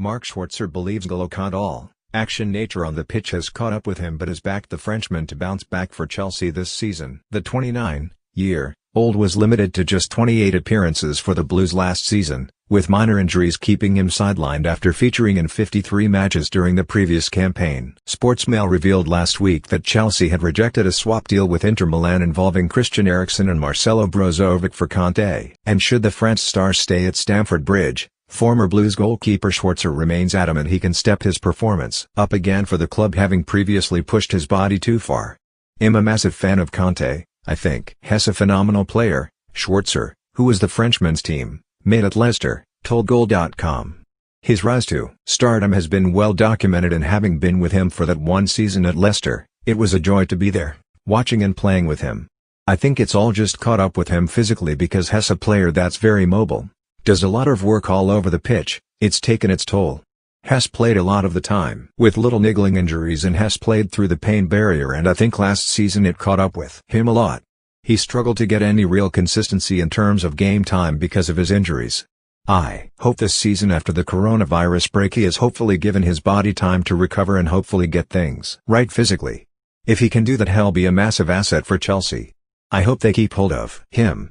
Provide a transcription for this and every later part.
Mark Schwarzer believes N'Golo Kante action nature on the pitch has caught up with him but has backed the Frenchman to bounce back for Chelsea this season. The 29-year-old was limited to just 28 appearances for the Blues last season, with minor injuries keeping him sidelined after featuring in 53 matches during the previous campaign. Sportsmail revealed last week that Chelsea had rejected a swap deal with Inter Milan involving Christian Eriksen and Marcelo Brozovic for Kante. And should the French star stay at Stamford Bridge, former Blues goalkeeper Schwarzer remains adamant he can step his performance up again for the club, having previously pushed his body too far. "I'm a massive fan of Kante, I think he's a phenomenal player," Schwarzer, who was the Frenchman's team mate at Leicester, told Goal.com. His rise to stardom has been well documented, and having been with him for that one season at Leicester, it was a joy to be there, watching and playing with him. "I think it's all just caught up with him physically because he's a player that's very mobile. Does a lot of work all over the pitch, it's taken its toll. Has played a lot of the time with little niggling injuries and has played through the pain barrier, and I think last season it caught up with him a lot. He struggled to get any real consistency in terms of game time because of his injuries. I hope this season after the coronavirus break he has hopefully given his body time to recover and hopefully get things right physically. If he can do that, he'll be a massive asset for Chelsea. I hope they keep hold of him.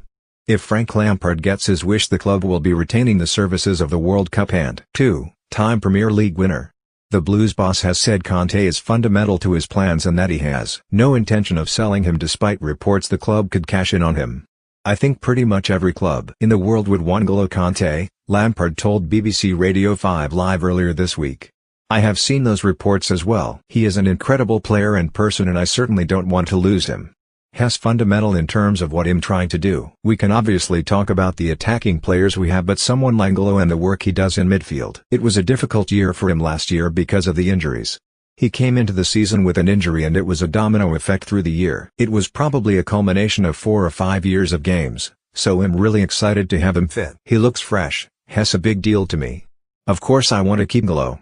If Frank Lampard gets his wish, the club will be retaining the services of the World Cup and two-time Premier League winner. The Blues boss has said Kante is fundamental to his plans and that he has no intention of selling him, despite reports the club could cash in on him. I think pretty much every club in the world would want N'Golo Kante, Lampard told BBC Radio 5 Live earlier this week. I have seen those reports as well. He is an incredible player and person, and I certainly don't want to lose him. He's fundamental in terms of what I'm trying to do. We can obviously talk about the attacking players we have, but someone like N'Golo and the work he does in midfield. It was a difficult year for him last year because of the injuries. He came into the season with an injury and it was a domino effect through the year. It was probably a culmination of 4 or 5 years of games, so I'm really excited to have him fit. He looks fresh, he's a big deal to me. Of course I want to keep N'Golo.